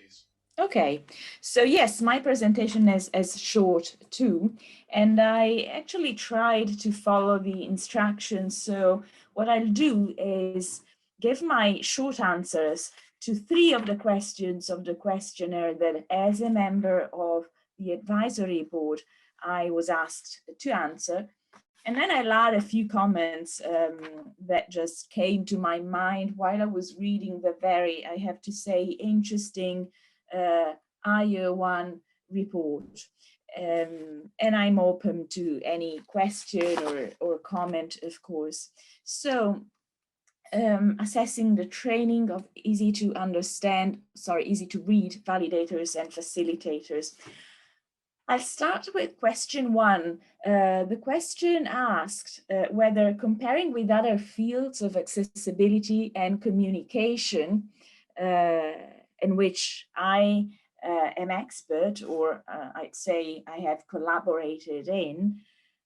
please. Okay, so yes, my presentation is short too, and I actually tried to follow the instructions. So what I'll do is give my short answers to 3 of the questions of the questionnaire that as a member of the advisory board, I was asked to answer. And then I'll add a few comments that just came to my mind while I was reading the very, I have to say, interesting IO1 report. And I'm open to any question or comment, of course. So assessing the training of easy to read validators and facilitators. I'll start with question 1. The question asked whether comparing with other fields of accessibility and communication, in which I am expert, or I'd say I have collaborated in,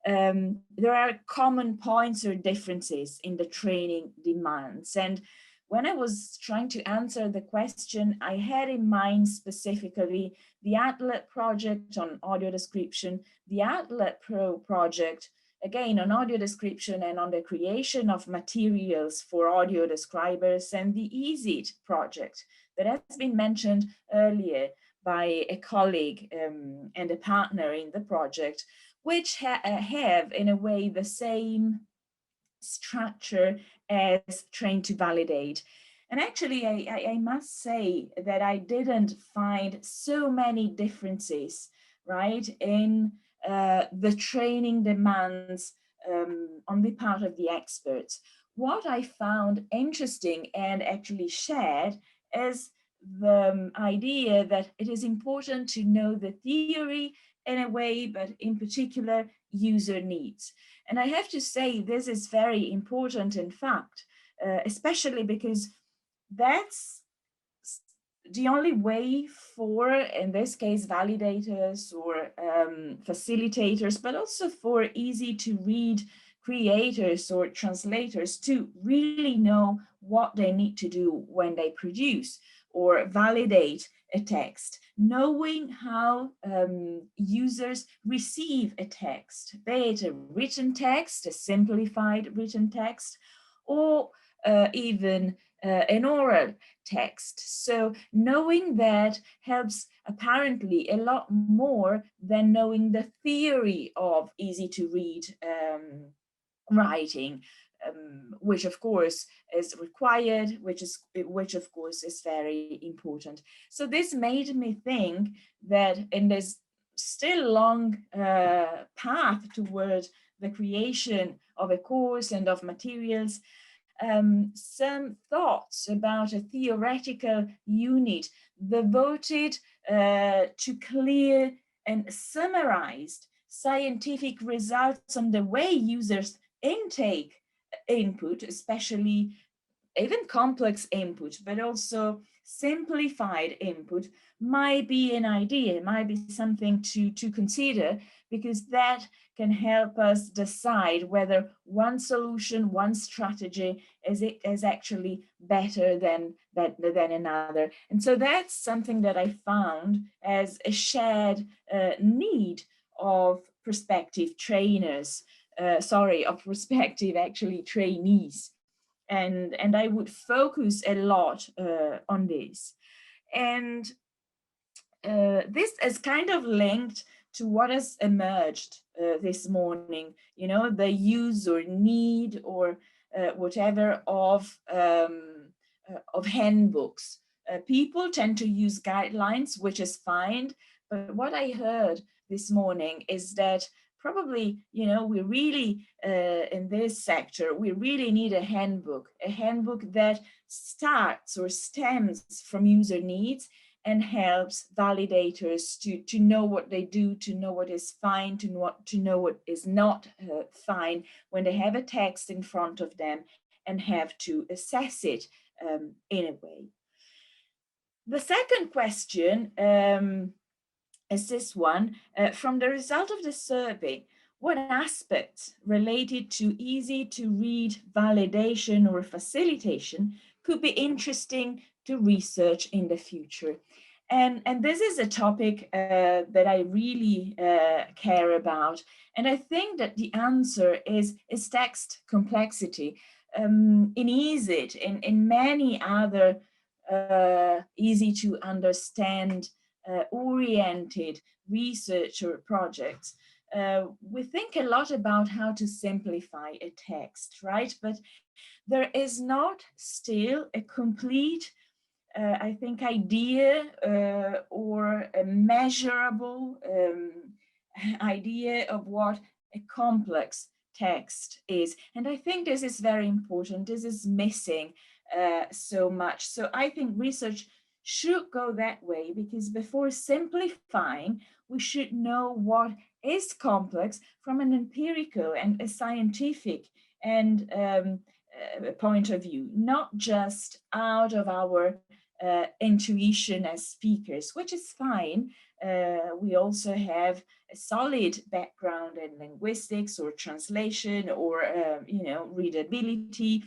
there are common points or differences in the training demands. And when I was trying to answer the question, I had in mind specifically the Atlet project on audio description, the Atlet Pro project, again on audio description and on the creation of materials for audio describers, and the EasyIt project that has been mentioned earlier by a colleague and a partner in the project, which have in a way the same structure as Train to Validate. And actually, I must say that I didn't find so many differences, right, in the training demands on the part of the experts. What I found interesting and actually shared is the idea that it is important to know the theory in a way, but in particular, user needs. And I have to say this is very important, in fact, especially because that's the only way for, in this case, validators or facilitators, but also for easy to read creators or translators to really know what they need to do when they produce or validate a text, knowing how users receive a text, be it a written text, a simplified written text, or even an oral text. So knowing that helps apparently a lot more than knowing the theory of easy to read writing, which of course is required, which of course is very important. So this made me think that in this still long path toward the creation of a course and of materials, some thoughts about a theoretical unit devoted to clear and summarized scientific results on the way users intake input, especially even complex input, but also simplified input, might be an idea, might be something to consider, because that can help us decide whether one solution, one strategy is actually better than another. And so that's something that I found as a shared need of prospective trainers, of prospective actually trainees. And I would focus a lot on this. And this is kind of linked to what has emerged this morning, you know, the use or need or whatever of handbooks. People tend to use guidelines, which is fine, but what I heard this morning is that probably, you know, we really, in this sector, we really need a handbook that starts or stems from user needs and helps validators to know what they do, to know what is fine, to know what is not fine when they have a text in front of them and have to assess it in a way. The second question is this one. From the result of the survey, what aspects related to easy to read validation or facilitation could be interesting to research in the future? And this is a topic that I really care about. And I think that the answer is text complexity. In EASIT, in many other easy to understand oriented researcher projects, we think a lot about how to simplify a text, right? But there is not still a complete I think, idea or a measurable idea of what a complex text is. And I think this is very important. This is missing so much. So I think research should go that way, because before simplifying, we should know what is complex from an empirical and a scientific and point of view, not just out of our intuition as speakers, which is fine. We also have a solid background in linguistics or translation or, readability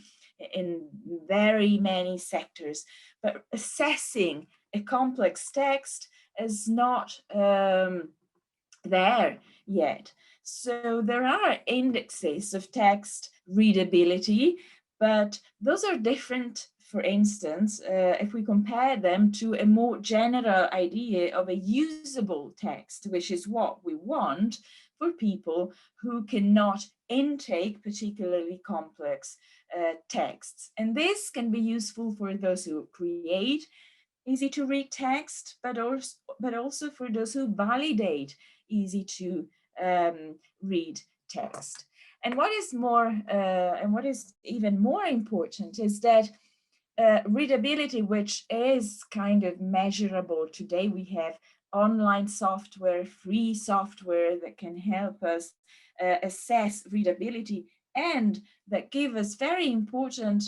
in very many sectors. But assessing a complex text is not there yet. So there are indexes of text readability, but those are different. For instance, if we compare them to a more general idea of a usable text, which is what we want for people who cannot intake particularly complex texts. And this can be useful for those who create easy to read text, but also for those who validate easy to read text. And what is more, and what is even more important is that readability, which is kind of measurable today. We have online software, free software that can help us assess readability and that give us very important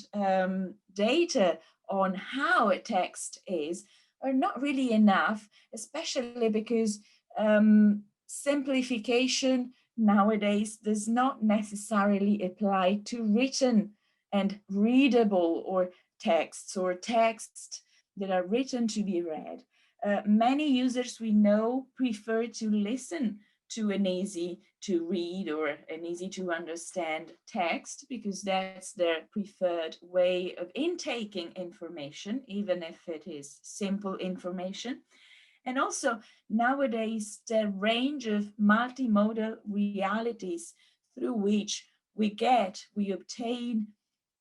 data on how a text is, are not really enough, especially because simplification nowadays does not necessarily apply to written and readable or texts that are written to be read. Many users we know prefer to listen to an easy to read or an easy to understand text, because that's their preferred way of intaking information, even if it is simple information. And also nowadays, the range of multimodal realities through which we obtain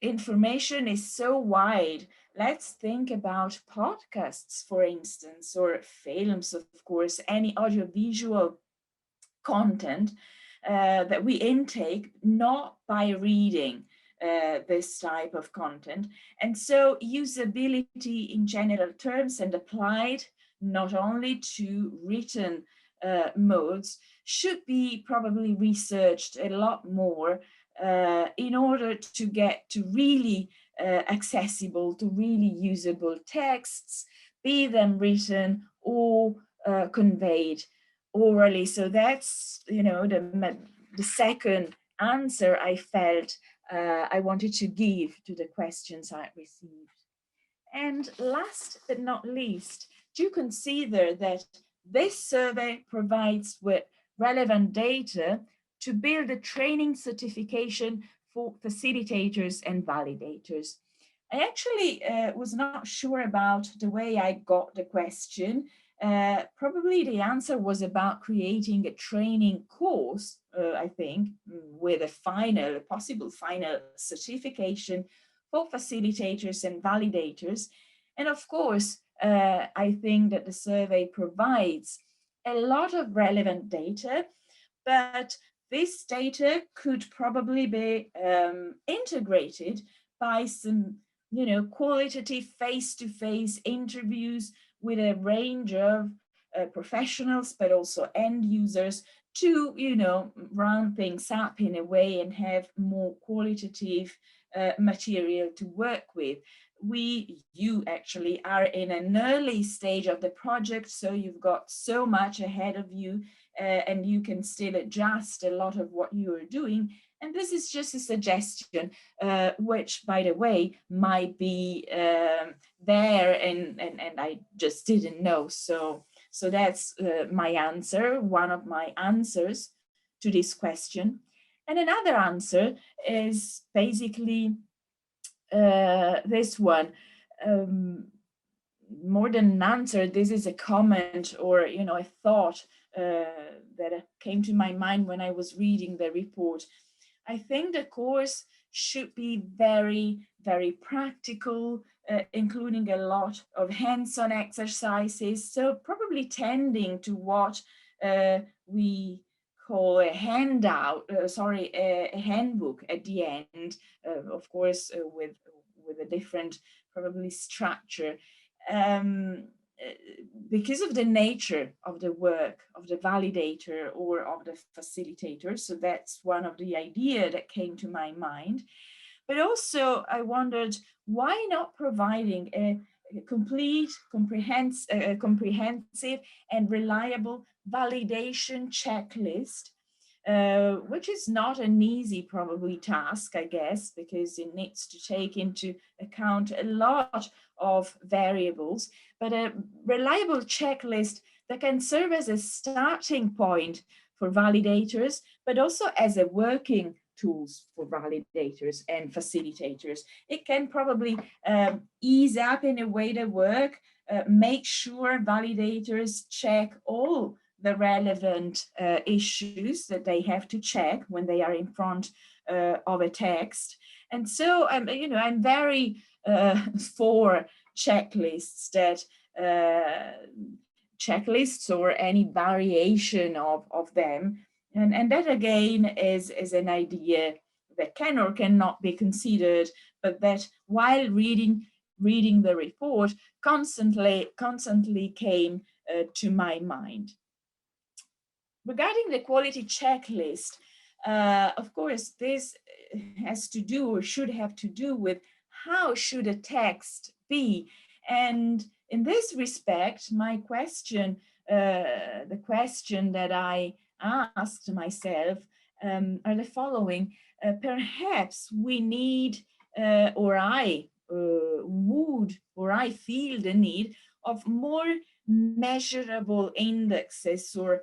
information is so wide. Let's think about podcasts, for instance, or films, of course, any audiovisual content that we intake, not by reading this type of content. And so usability in general terms and applied not only to written modes should be probably researched a lot more in order to get to really accessible, to really usable texts, be them written or conveyed orally. So that's, the second answer I felt I wanted to give to the questions I received. And last but not least, do consider that this survey provides with relevant data to build a training certification for facilitators and validators. I actually was not sure about the way I got the question. Probably the answer was about creating a training course, I think, with a possible final certification for facilitators and validators. And of course, I think that the survey provides a lot of relevant data, but this data could probably be integrated by some, qualitative face-to-face interviews with a range of professionals, but also end users to, round things up in a way and have more qualitative material to work with. You actually are in an early stage of the project, so you've got so much ahead of you and you can still adjust a lot of what you are doing. And this is just a suggestion, which, by the way, might be there and I just didn't know. So that's my answer, one of my answers to this question. And another answer is basically this one. More than an answer, this is a comment or, a thought that came to my mind when I was reading the report. I think the course should be very, very practical, including a lot of hands-on exercises. So probably tending to what we call a handout, a handbook at the end, of course, with a different probably structure. Because of the nature of the work of the validator or of the facilitator. So that's one of the ideas that came to my mind. But also I wondered, why not providing a complete, comprehensive and reliable validation checklist, which is not an easy probably task, I guess, because it needs to take into account a lot of variables, but a reliable checklist that can serve as a starting point for validators, but also as a working tools for validators and facilitators. It can probably ease up in a way the work, make sure validators check all the relevant issues that they have to check when they are in front of a text. And so I'm very for checklists that checklists or any variation of them. And that again is an idea that can or cannot be considered, but that while reading the report constantly came to my mind. Regarding the quality checklist, of course, this has to do or should have to do with how should a text be. And in this respect, my question, the question that I asked myself are the following. Perhaps we need, or I would, or I feel the need of more measurable indexes or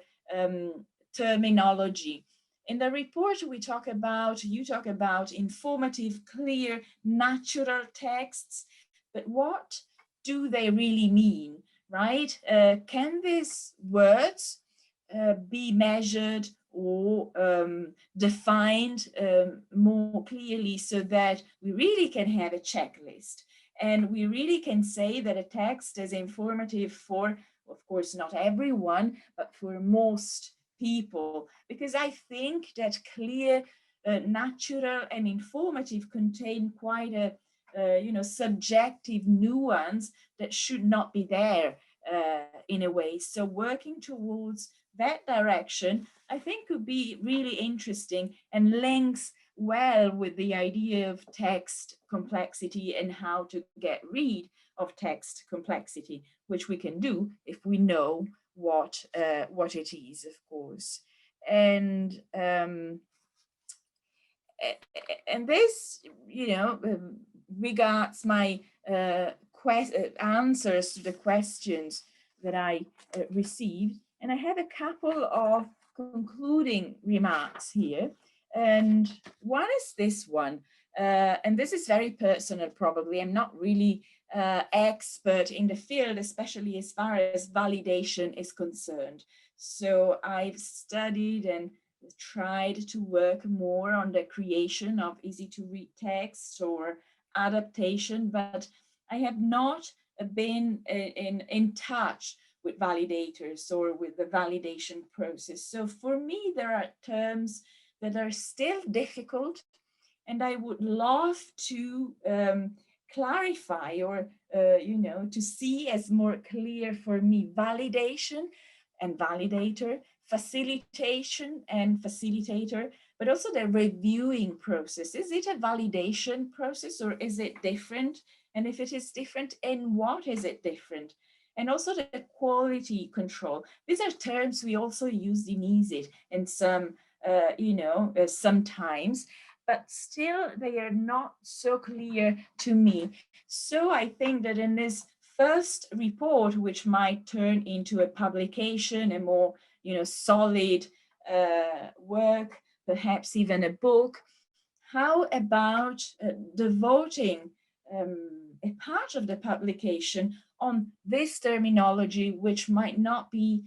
terminology. In the report, you talk about informative, clear, natural texts, but what do they really mean, right? Can these words be measured or defined more clearly so that we really can have a checklist? And we really can say that a text is informative for, of course, not everyone, but for most people, because I think that clear, natural, and informative contain quite a subjective nuance that should not be there in a way. So working towards that direction, I think could be really interesting and links well with the idea of text complexity and how to get rid of text complexity, which we can do if we know what it is, of course. And this, regards my answers to the questions that I received. And I have a couple of concluding remarks here. And one is this one, and this is very personal probably. I'm not really expert in the field, especially as far as validation is concerned. So I've studied and tried to work more on the creation of easy to read texts or adaptation, but I have not been in touch with validators or with the validation process. So for me, there are terms that are still difficult, and I would love to clarify or, to see as more clear for me validation and validator, facilitation and facilitator, but also the reviewing process. Is it a validation process or is it different? And if it is different, in what is it different? And also the quality control. These are terms we also use in EASIT in some sometimes, but still they are not so clear to me. So I think that in this first report, which might turn into a publication, a more solid work, perhaps even a book, how about devoting a part of the publication on this terminology, which might not be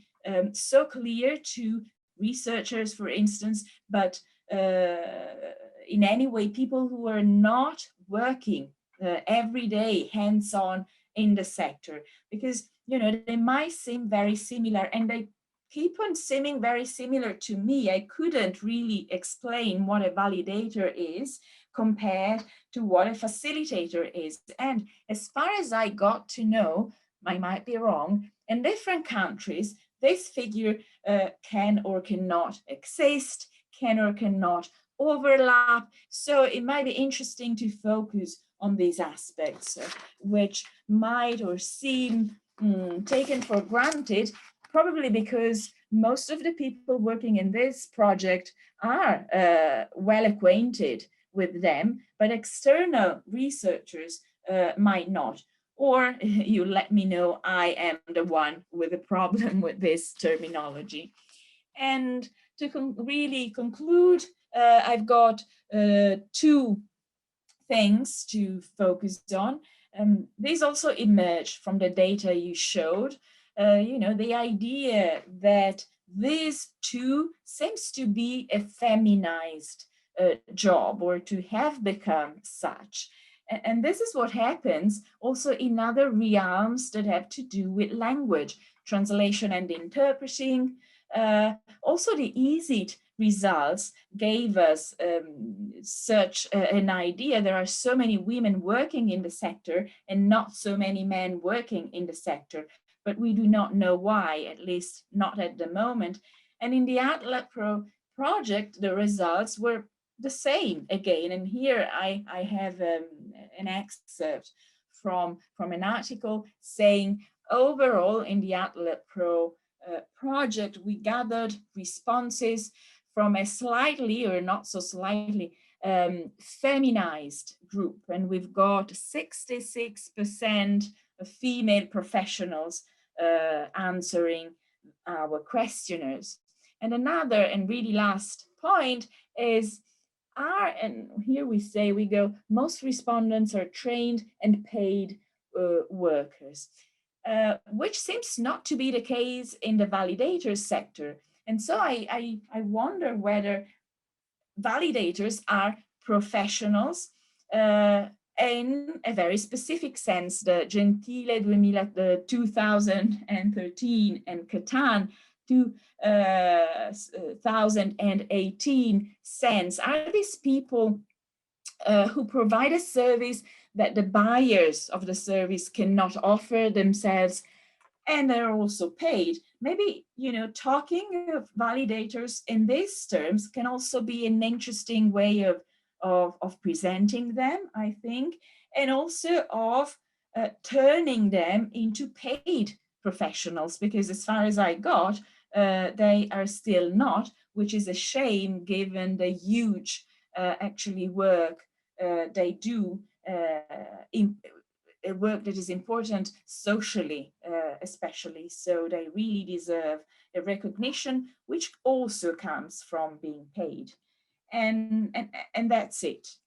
so clear to researchers, for instance, but in any way, people who are not working every day hands-on in the sector, because they might seem very similar, and they keep on seeming very similar to me. I couldn't really explain what a validator is compared to what a facilitator is. And as far as I got to know, I might be wrong, in different countries, this figure can or cannot exist, can or cannot overlap. So it might be interesting to focus on these aspects, which might or seem taken for granted, probably because most of the people working in this project are well acquainted with them, but external researchers might not. Or you let me know I am the one with a problem with this terminology. And to really conclude, I've got two things to focus on. These also emerge from the data you showed. The idea that this too seems to be a feminized job, or to have become such. And this is what happens also in other realms that have to do with language, translation and interpreting. Also the EASIT results gave us such an idea. There are so many women working in the sector and not so many men working in the sector, but we do not know why, at least not at the moment. And in the Atlas project, the results were the same again. And here I have an excerpt from an article saying, overall in the Atlas project, we gathered responses from a slightly, or not so slightly, feminized group. And we've got 66% of female professionals answering our questionnaires. And another and really last point is, and here we say, we go, most respondents are trained and paid workers, which seems not to be the case in the validators sector. And so I wonder whether validators are professionals in a very specific sense. The Gentile 2013 and Catan 2018 sense. Are these people who provide a service that the buyers of the service cannot offer themselves, and they're also paid? Maybe, talking of validators in these terms can also be an interesting way of presenting them, I think, and also of turning them into paid professionals, because as far as I got, they are still not, which is a shame given the huge actually work they do, work that is important socially, especially. So they really deserve a recognition, which also comes from being paid. And that's it.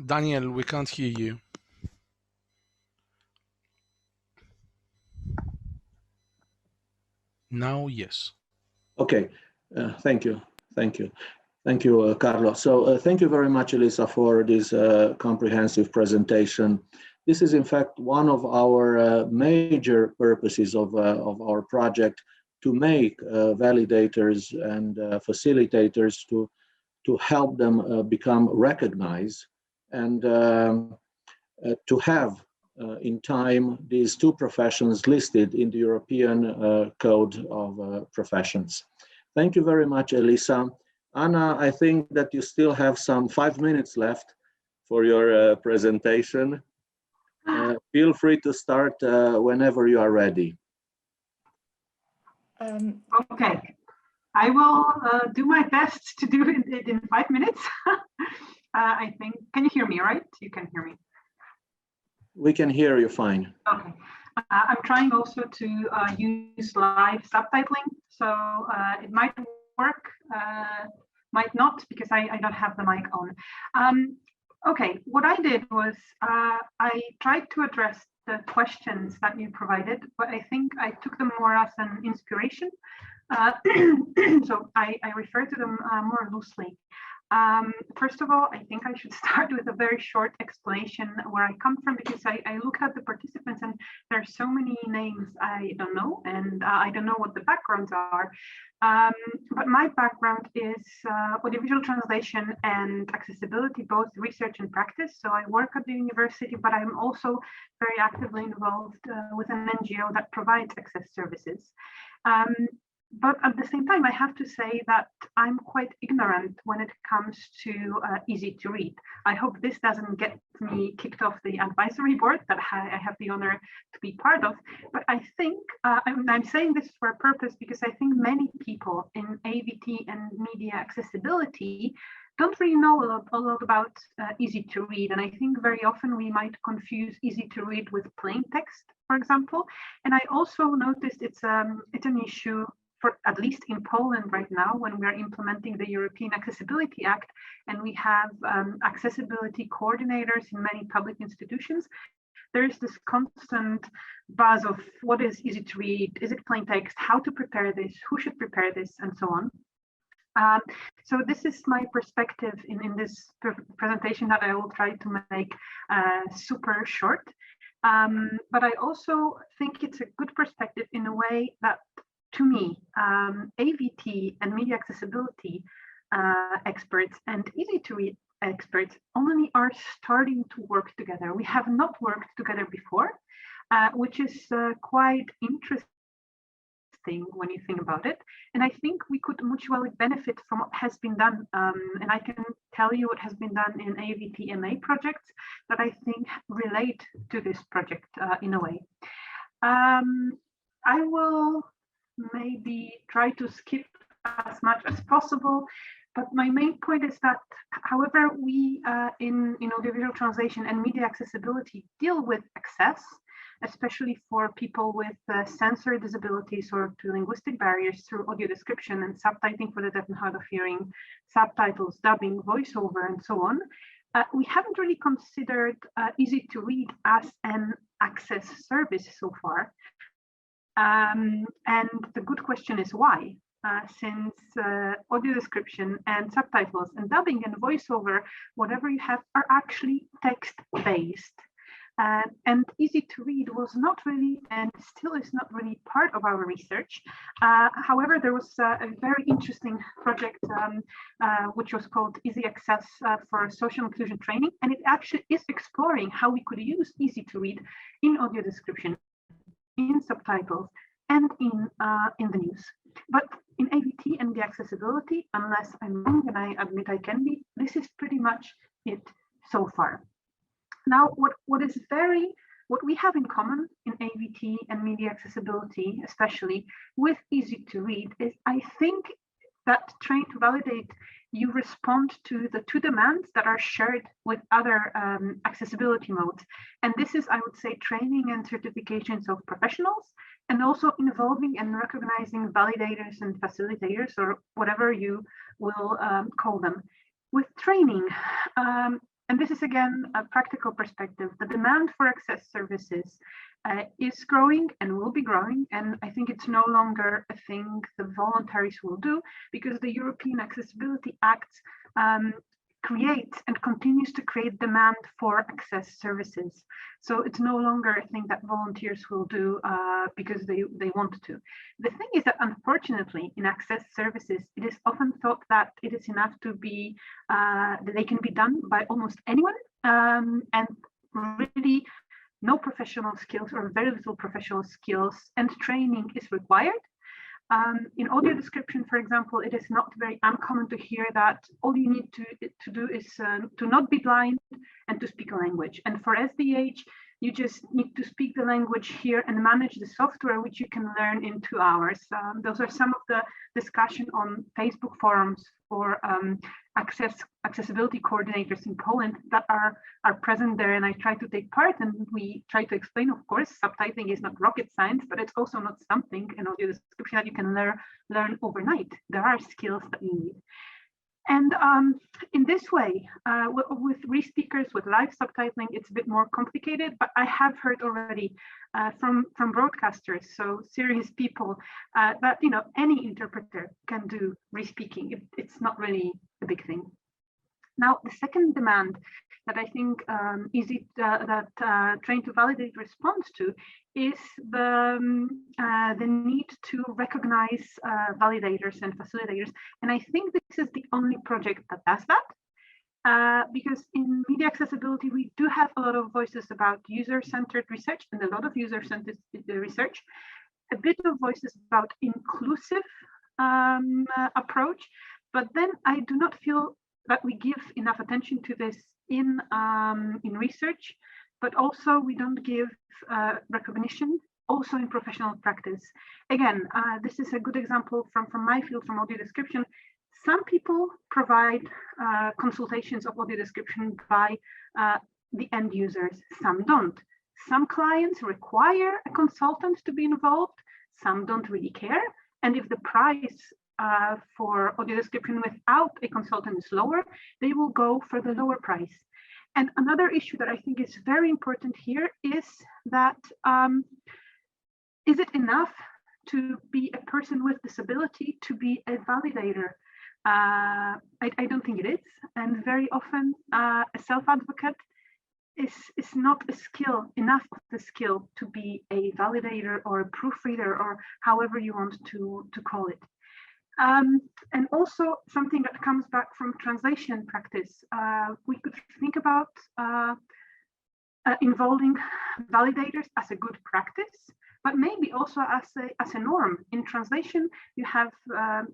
Daniel, we can't hear you. Now, yes. Okay, thank you. Thank you. Thank you, Carlo. So thank you very much, Elisa, for this comprehensive presentation. This is, in fact, one of our major purposes of our project, to make validators and facilitators, to help them become recognized, and to have in time these two professions listed in the European Code of Professions. Thank you very much, Elisa. Anna, I think that you still have some 5 minutes left. for your presentation. Feel free to start whenever you are ready. Okay, I will do my best to do it in 5 minutes. I think, can you hear me, right? You can hear me. We can hear you fine. Okay. I'm trying also to use live subtitling, so it might work, might not, because I don't have the mic on. Okay, what I did was I tried to address the questions that you provided, but I think I took them more as an inspiration. So I refer to them more loosely. First of all, I think I should start with a very short explanation where I come from, because I look at the participants and there are so many names I don't know, and I don't know what the backgrounds are. But my background is audiovisual translation and accessibility, both research and practice. So I work at the university, but I'm also very actively involved with an NGO that provides access services. But at the same time, I have to say that I'm quite ignorant when it comes to easy to read. I hope this doesn't get me kicked off the advisory board that I have the honor to be part of. But I think I'm saying this for a purpose, because I think many people in AVT and media accessibility don't really know a lot about easy to read. And I think very often we might confuse easy to read with plain text, for example. And I also noticed it's an issue, for at least in Poland right now, when we are implementing the European Accessibility Act, and we have accessibility coordinators in many public institutions. There is this constant buzz of what is easy to read, is it plain text, how to prepare this, who should prepare this, and so on. So this is my perspective in this presentation that I will try to make super short. But I also think it's a good perspective in a way that, to me, AVT and media accessibility experts and easy to read experts only are starting to work together. We have not worked together before, which is quite interesting when you think about it. And I think we could mutually benefit from what has been done. And I can tell you what has been done in AVPMA projects that I think relate to this project in a way. I will maybe try to skip as much as possible, but my main point is that however we in audiovisual translation and media accessibility deal with access, especially for people with sensory disabilities or to linguistic barriers through audio description and subtitling for the deaf and hard of hearing, subtitles, dubbing, voiceover, and so on, we haven't really considered easy to read as an access service so far. And the good question is why? Since audio description and subtitles and dubbing and voiceover, whatever you have, are actually text-based. And easy to read was not really, and still is not really, part of our research. However, there was a very interesting project which was called Easy Access for Social Inclusion Training, and it actually is exploring how we could use easy to read in audio description, in subtitles, and in the news. But in AVT and the accessibility, unless I'm wrong, and I admit I can be, this is pretty much it so far. Now, what we have in common in AVT and media accessibility, especially with easy to read, is I think that trying to validate, you respond to the two demands that are shared with other accessibility modes. And this is, I would say, training and certifications of professionals, and also involving and recognizing validators and facilitators, or whatever you will call them. With training, and this is again a practical perspective, the demand for access services is growing and will be growing. And I think it's no longer a thing the voluntaries will do, because the European Accessibility Act creates and continues to create demand for access services. So it's no longer a thing that volunteers will do because they want to. The thing is that unfortunately in access services, it is often thought that it is enough to be, that they can be done by almost anyone, and really no professional skills or very little professional skills and training is required. In audio description, for example, it is not very uncommon to hear that all you need to do is to not be blind and to speak a language. And for SDH, you just need to speak the language here and manage the software, which you can learn in 2 hours. Those are some of the discussion on Facebook forums for accessibility coordinators in Poland that are present there, and I try to take part, and we try to explain, of course, subtitling is not rocket science, but it's also not something, an audio description that you can learn overnight. There are skills that you need. And in this way, with re-speakers, with live subtitling, it's a bit more complicated, but I have heard already from broadcasters, so serious people, that any interpreter can do re-speaking. It's not really a big thing. Now, the second demand that I think Train to Validate responds to is the need to recognize validators and facilitators. And I think this is the only project that does that. Because in media accessibility, we do have a lot of voices about user-centered research and a lot of user-centered research, a bit of voices about inclusive approach, but then I do not feel that we give enough attention to this in research, but also we don't give recognition also in professional practice. Again, this is a good example from my field, from audio description. Some people provide consultations of audio description by the end users, some don't. Some clients require a consultant to be involved, some don't really care. And if the price for audio description without a consultant is lower, they will go for the lower price. And another issue that I think is very important here is that is it enough to be a person with disability to be a validator? I don't think it is. And very often a self-advocate is not a skill, enough of the skill to be a validator or a proofreader or however you want to call it. And also something that comes back from translation practice, we could think about involving validators as a good practice, but maybe also as a norm. In translation, you have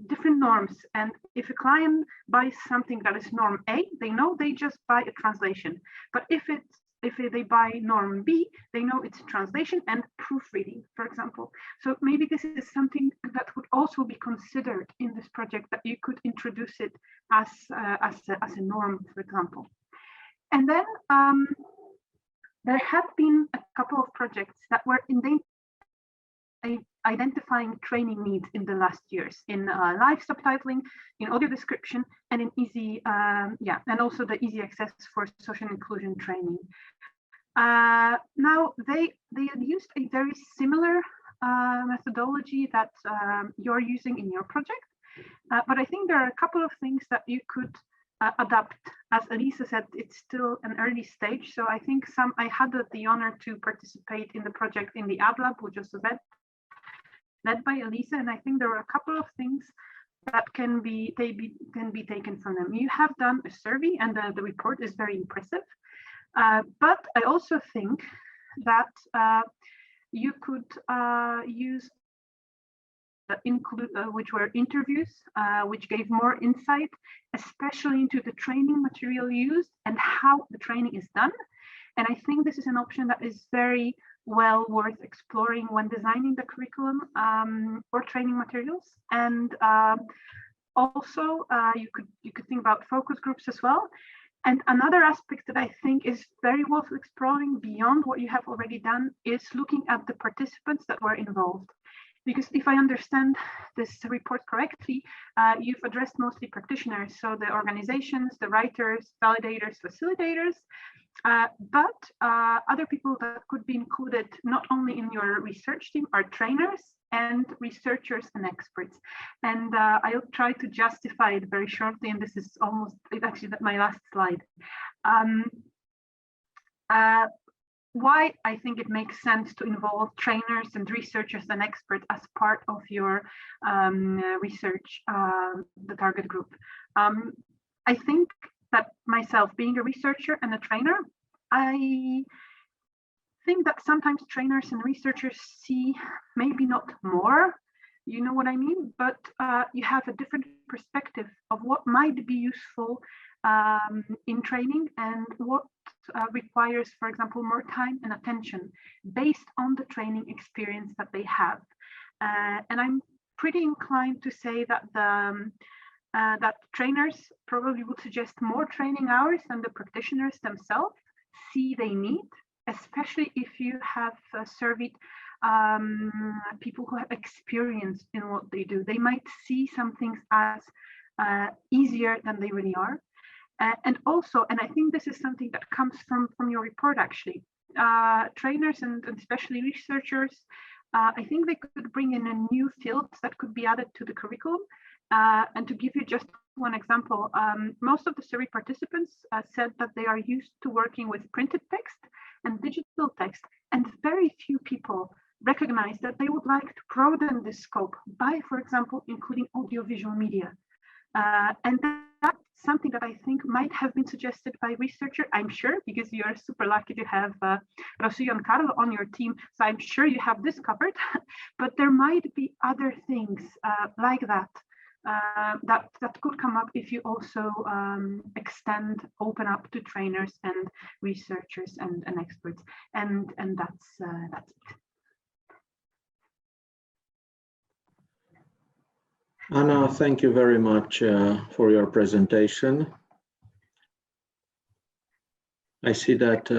different norms, and if a client buys something that is norm A, they know they just buy a translation. But if they buy norm B, they know it's translation and proofreading, for example. So maybe this is something that would also be considered in this project, that you could introduce it as a norm, for example. And then there have been a couple of projects that were identifying training needs in the last years in live subtitling, in audio description, and in easy, and also the easy access for social inclusion training. Now they used a very similar methodology that you're using in your project, but I think there are a couple of things that you could adapt. As Elisa said, it's still an early stage, so I think I had the honor to participate in the project in the Ad Lab, which was led by Elisa, and I think there are a couple of things that can be taken from them. You have done a survey, and the report is very impressive. But I also think that you could use which were interviews, which gave more insight, especially into the training material used and how the training is done. And I think this is an option that is very well worth exploring when designing the curriculum or training materials. And also you could think about focus groups as well. And another aspect that I think is very worth exploring beyond what you have already done is looking at the participants that were involved. Because if I understand this report correctly, you've addressed mostly practitioners, so the organizations, the writers, validators, facilitators, but other people that could be included not only in your research team are trainers and researchers and experts. And I'll try to justify it very shortly, and this is actually my last slide. Why I think it makes sense to involve trainers and researchers and experts as part of your research, the target group. I think that myself, being a researcher and a trainer, I think that sometimes trainers and researchers see maybe not more, you know what I mean, but you have a different perspective of what might be useful in training and what requires, for example, more time and attention based on the training experience that they have. And I'm pretty inclined to say that that trainers probably would suggest more training hours than the practitioners themselves see they need, especially if you have surveyed people who have experience in what they do. They might see some things as easier than they really are. And also, and I think this is something that comes from your report actually, trainers and especially researchers, I think they could bring in a new fields that could be added to the curriculum. And to give you just one example, most of the survey participants said that they are used to working with printed text and digital text, and very few people recognize that they would like to broaden this scope by, for example, including audiovisual media. And that's something that I think might have been suggested by researcher, I'm sure, because you're super lucky to have Rocio and Carlo on your team. So I'm sure you have this covered, but there might be other things like that. That could come up if you also open up to trainers and researchers and experts, and that's it. Anna, thank you very much for your presentation. I see that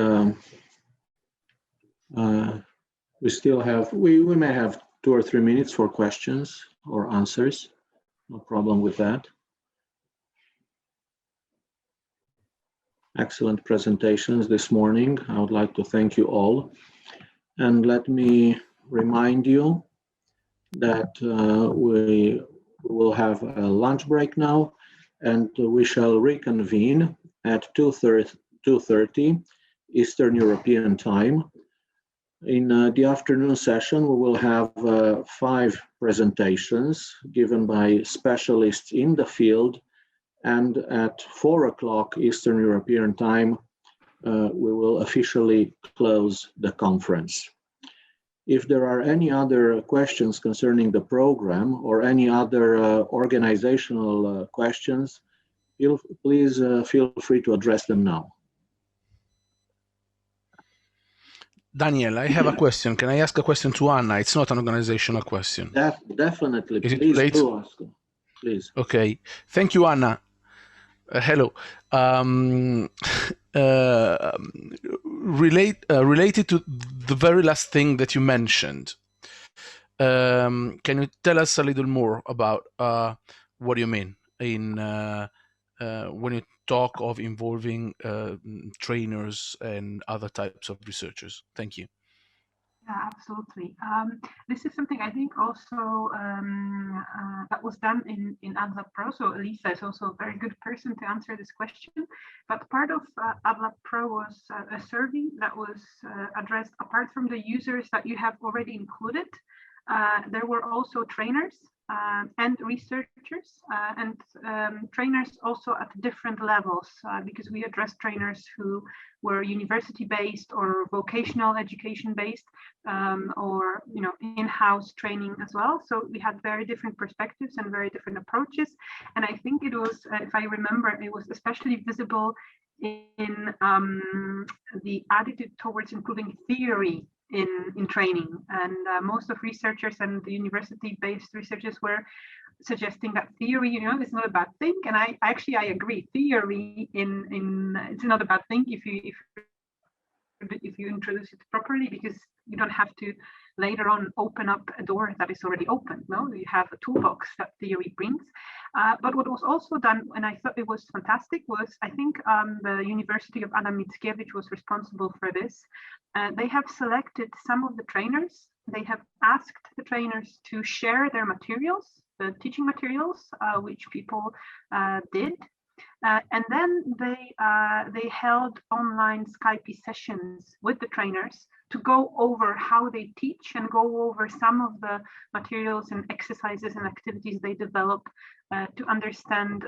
we may have 2 or 3 minutes for questions or answers. No problem with that. Excellent presentations this morning. I would like to thank you all. And let me remind you that we will have a lunch break now, and we shall reconvene at 2:30 Eastern European time. In the afternoon session, we will have 5 presentations given by specialists in the field, and at 4 o'clock Eastern European time, we will officially close the conference. If there are any other questions concerning the program or any other organizational questions, please feel free to address them now. Daniel, I have a question. Can I ask a question to Anna? It's not an organizational question. Definitely. Is it please late? do ask. Please. Okay. Thank you, Anna. Hello. Related to the very last thing that you mentioned, can you tell us a little more about what you mean in when you talk of involving trainers and other types of researchers? Thank you. Yeah, absolutely. This is something I think also that was done in AVLab Pro. So Elisa is also a very good person to answer this question. But part of AVLab Pro was a survey that was addressed apart from the users that you have already included. There were also trainers and researchers and trainers also at different levels because we addressed trainers who were university-based or vocational education-based or in-house training as well. So we had very different perspectives and very different approaches. And I think it was, if I remember, it was especially visible in the attitude towards including theory in training, and most of researchers and the university-based researchers were suggesting that theory, is not a bad thing. And I agree. Theory it's not a bad thing if you introduce it properly, because you don't have to later on open up a door that is already open. No, you have a toolbox that theory brings. But what was also done, and I thought it was fantastic, was I think the University of Adam Mickiewicz was responsible for this. They have selected some of the trainers. They have asked the trainers to share their materials, the teaching materials, which people did. And then they held online Skype sessions with the trainers to go over how they teach and go over some of the materials and exercises and activities they develop to understand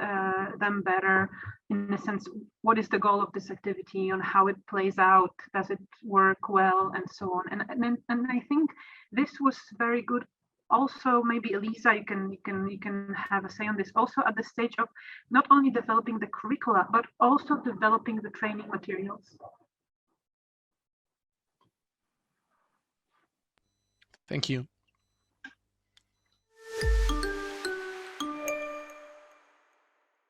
them better. In a sense, what is the goal of this activity, on how it plays out, does it work well, and so on. And I think this was very good. Also, maybe Elisa, you can have a say on this. Also, at the stage of not only developing the curricula, but also developing the training materials. Thank you.